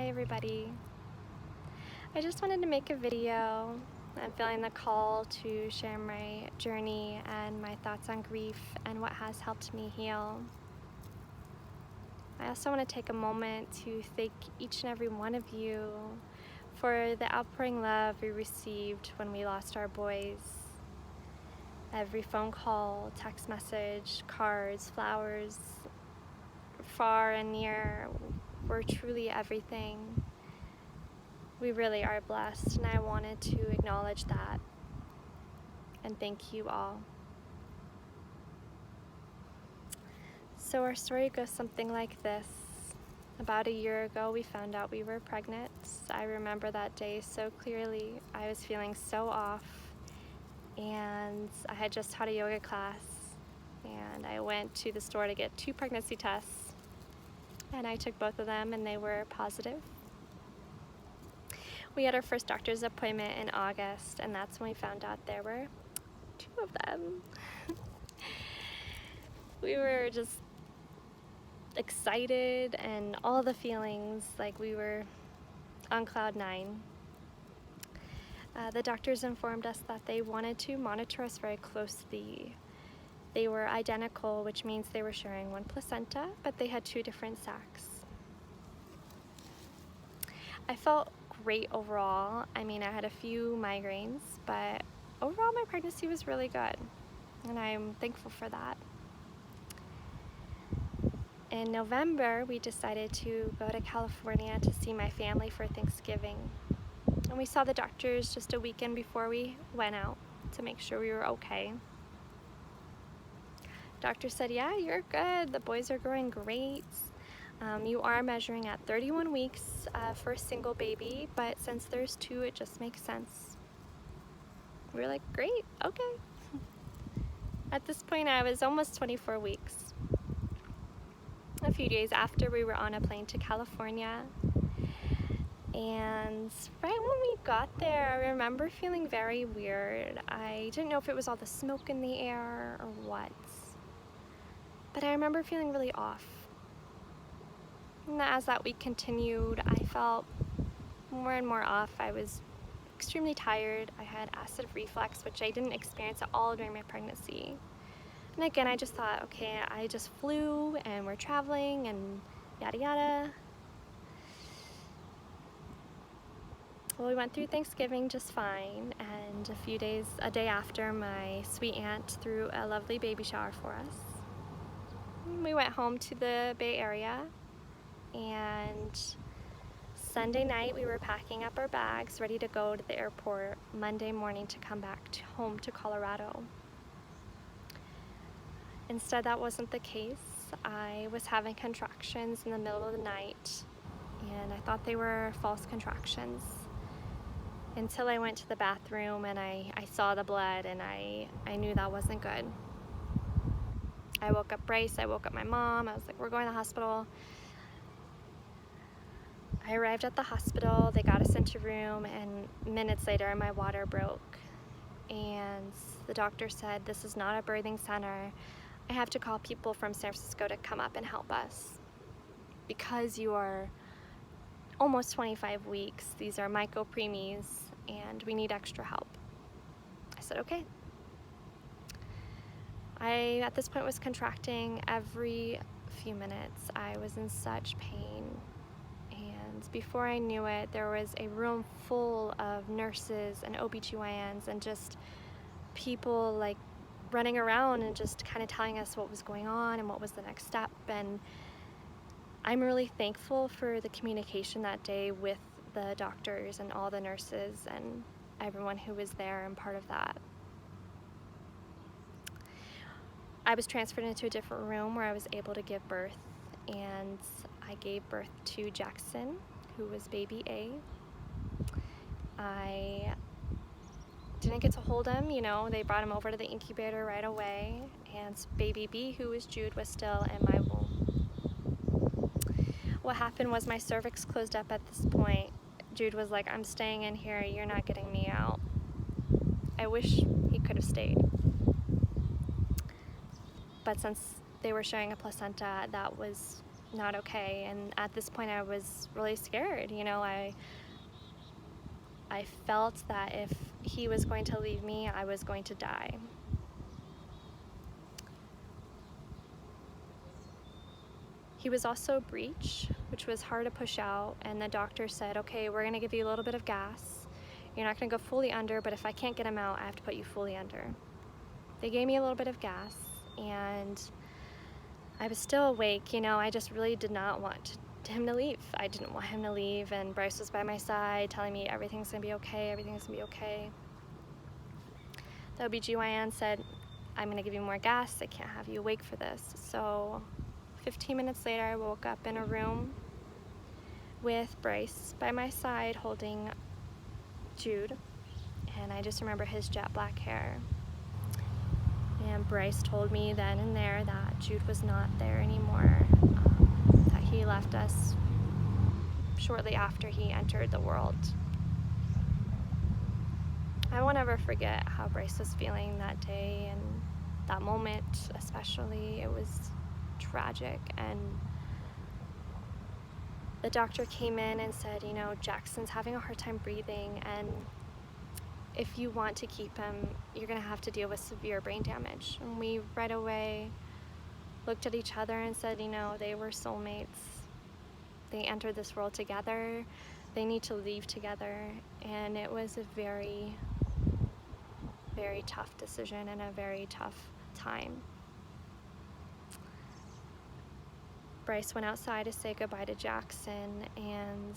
Hi everybody. I just wanted to make a video. I'm feeling the call to share my journey and my thoughts on grief and what has helped me heal. I also want to take a moment to thank each and every one of you for the outpouring love we received when we lost our boys. Every phone call, text message, cards, flowers, far and near, were truly everything. We really are blessed, and I wanted to acknowledge that and thank you all. So our story goes something like this. About a year ago, we found out we were pregnant. I remember that day so clearly. I was feeling so off, and I had just taught a yoga class, and I went to the store to get 2 pregnancy tests, and I took both of them, and they were positive. We had our first doctor's appointment in August, and that's when we found out there were 2 of them. We were just excited and all the feelings, like we were on cloud 9. The doctors informed us that they wanted to monitor us very closely. They were identical, which means they were sharing 1 placenta, but they had 2 different sacs. I felt great overall. I mean, I had a few migraines, but overall my pregnancy was really good, and I'm thankful for that. In November, we decided to go to California to see my family for Thanksgiving. And we saw the doctors just a weekend before we went out to make sure we were okay. Doctor said, yeah, you're good. The boys are growing great. You are measuring at 31 weeks for a single baby, but since there's 2, it just makes sense. We were like, great, okay. At this point, I was almost 24 weeks. A few days after, we were on a plane to California, and right when we got there, I remember feeling very weird. I didn't know if it was all the smoke in the air or what, but I remember feeling really off. And as that week continued, I felt more and more off. I was extremely tired. I had acid reflux, which I didn't experience at all during my pregnancy. And again, I just thought, okay, I just flew and we're traveling and yada yada. Well, we went through Thanksgiving just fine, and a day after, my sweet aunt threw a lovely baby shower for us. We went home to the Bay Area, and Sunday night we were packing up our bags, ready to go to the airport Monday morning to come back home to Colorado. Instead, that wasn't the case. I was having contractions in the middle of the night, and I thought they were false contractions until I went to the bathroom and I saw the blood, and I knew that wasn't good. I woke up Bryce, I woke up my mom. I was like, we're going to the hospital. I arrived at the hospital, they got us into a room, and minutes later my water broke. And the doctor said, this is not a birthing center. I have to call people from San Francisco to come up and help us. Because you are almost 25 weeks, these are myco-preemies, and we need extra help. I said, okay. I, at this point, was contracting every few minutes. I was in such pain. And before I knew it, there was a room full of nurses and OBGYNs and just people like running around and just kind of telling us what was going on and what was the next step. And I'm really thankful for the communication that day with the doctors and all the nurses and everyone who was there and part of that. I was transferred into a different room where I was able to give birth, and I gave birth to Jackson, who was baby A. I didn't get to hold him, you know, they brought him over to the incubator right away, and baby B, who was Jude, was still in my womb. What happened was my cervix closed up at this point. Jude was like, I'm staying in here, you're not getting me out. I wish he could have stayed. But since they were sharing a placenta, that was not okay. And at this point I was really scared. You know, I felt that if he was going to leave me, I was going to die. He was also breech, which was hard to push out, and the doctor said, okay, we're gonna give you a little bit of gas. You're not gonna go fully under, but if I can't get him out, I have to put you fully under. They gave me a little bit of gas, and I was still awake. You know, I just really did not want him to leave. I didn't want him to leave, and Bryce was by my side telling me everything's gonna be okay, everything's gonna be okay. The OBGYN said, I'm gonna give you more gas, I can't have you awake for this. So 15 minutes later, I woke up in a room with Bryce by my side holding Jude, and I just remember his jet black hair. And Bryce told me then and there that Jude was not there anymore, that he left us shortly after he entered the world. I won't ever forget how Bryce was feeling that day and that moment especially. It was tragic, and the doctor came in and said, you know, Jackson's having a hard time breathing, and if you want to keep him, you're gonna have to deal with severe brain damage. And we right away looked at each other and said, you know, they were soulmates. They entered this world together. They need to leave together. And it was a very, very tough decision and a very tough time. Bryce went outside to say goodbye to Jackson, and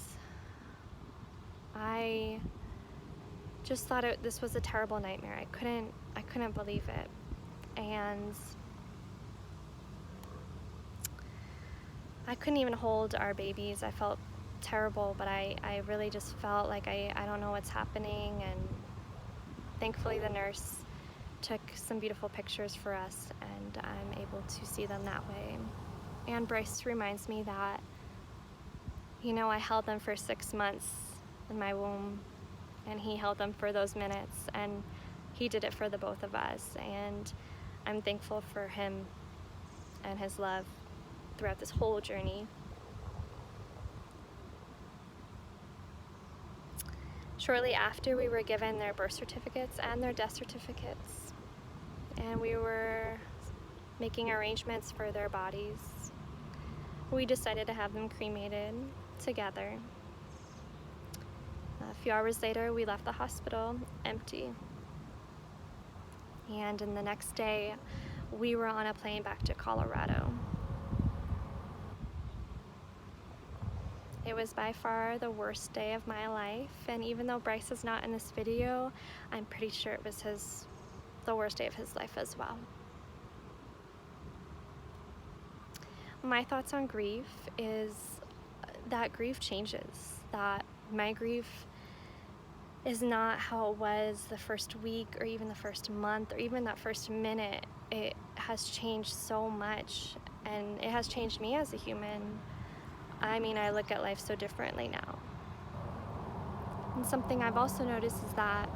I just thought this was a terrible nightmare. I couldn't believe it. And I couldn't even hold our babies. I felt terrible, but I really just felt like I don't know what's happening. And thankfully the nurse took some beautiful pictures for us, and I'm able to see them that way. And Bryce reminds me that, you know, I held them for 6 months in my womb, and he held them for those minutes, and he did it for the both of us. And I'm thankful for him and his love throughout this whole journey. Shortly after, we were given their birth certificates and their death certificates, and we were making arrangements for their bodies. We decided to have them cremated together. A few hours later, we left the hospital empty. And in the next day, we were on a plane back to Colorado. It was by far the worst day of my life, and even though Bryce is not in this video, I'm pretty sure it was the worst day of his life as well. My thoughts on grief is that grief changes, that my grief is not how it was the first week or even the first month or even that first minute. It has changed so much, and it has changed me as a human. I mean, I look at life so differently now. And something I've also noticed is that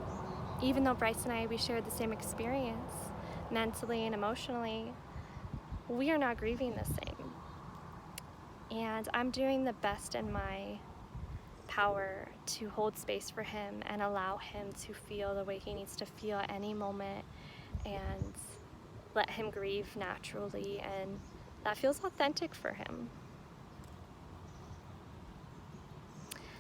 even though Bryce and I, we shared the same experience mentally and emotionally, we are not grieving the same. And I'm doing the best in my power to hold space for him and allow him to feel the way he needs to feel at any moment, and let him grieve naturally, and that feels authentic for him.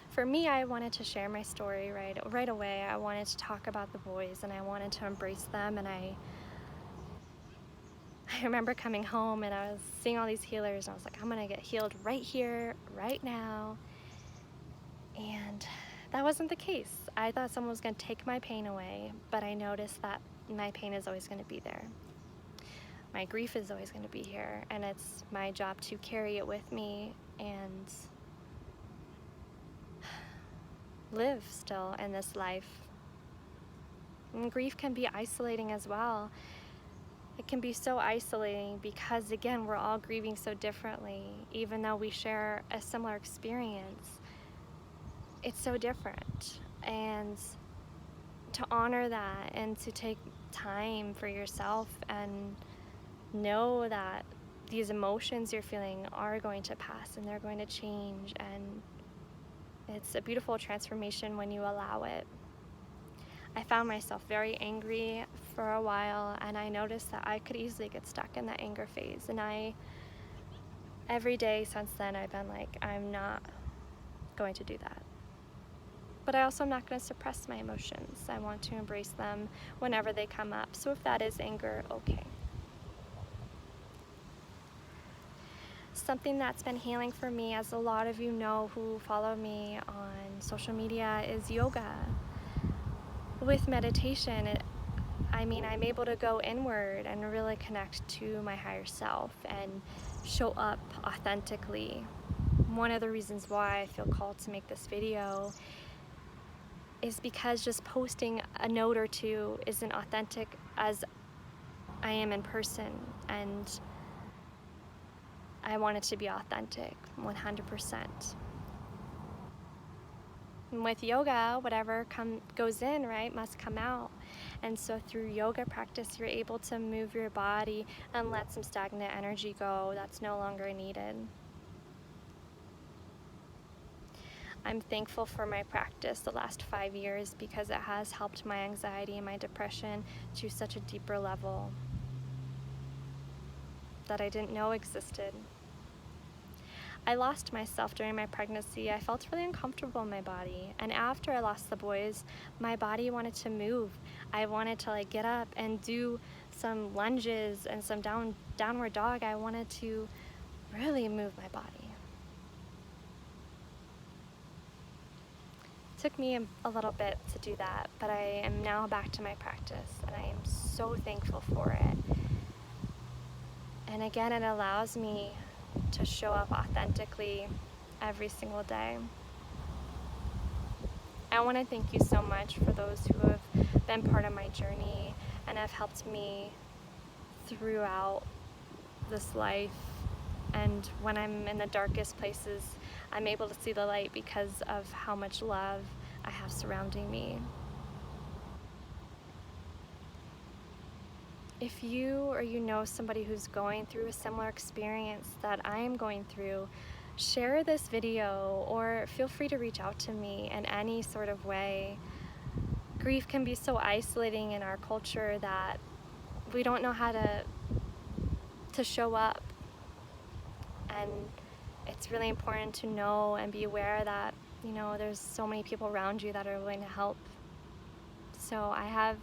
For me, I wanted to share my story right away. I wanted to talk about the boys, and I wanted to embrace them. And I remember coming home and I was seeing all these healers, and I was like, I'm gonna get healed right here, right now. And that wasn't the case. I thought someone was gonna take my pain away, but I noticed that my pain is always gonna be there. My grief is always gonna be here, and it's my job to carry it with me and live still in this life. And grief can be isolating as well. It can be so isolating because, again, we're all grieving so differently. Even though we share a similar experience, it's so different. And to honor that and to take time for yourself and know that these emotions you're feeling are going to pass and they're going to change, and it's a beautiful transformation when you allow it. I found myself very angry for a while, and I noticed that I could easily get stuck in that anger phase, and every day since then I've been like, I'm not going to do that. But I also am not going to suppress my emotions. I want to embrace them whenever they come up. So if that is anger, okay. Something that's been healing for me, as a lot of you know who follow me on social media, is yoga. With meditation, I'm able to go inward and really connect to my higher self and show up authentically. One of the reasons why I feel called to make this video is because just posting a note or two isn't authentic as I am in person, and I want it to be authentic 100%. And with yoga, whatever goes in, right, must come out. And so through yoga practice, you're able to move your body and let some stagnant energy go that's no longer needed. I'm thankful for my practice the last 5 years because it has helped my anxiety and my depression to such a deeper level that I didn't know existed. I lost myself during my pregnancy. I felt really uncomfortable in my body. And after I lost the boys, my body wanted to move. I wanted to get up and do some lunges and some downward dog. I wanted to really move my body. It took me a little bit to do that, but I am now back to my practice, and I am so thankful for it. And again, it allows me to show up authentically every single day. I want to thank you so much for those who have been part of my journey and have helped me throughout this life. And when I'm in the darkest places, I'm able to see the light because of how much love I have surrounding me. If you or you know somebody who's going through a similar experience that I am going through, share this video or feel free to reach out to me in any sort of way. Grief can be so isolating in our culture that we don't know how to show up. And it's really important to know and be aware that, there's so many people around you that are willing to help. So I have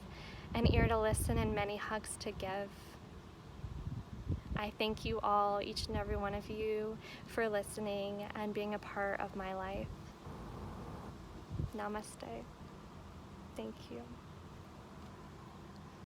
an ear to listen and many hugs to give. I thank you all, each and every one of you, for listening and being a part of my life. Namaste. Thank you.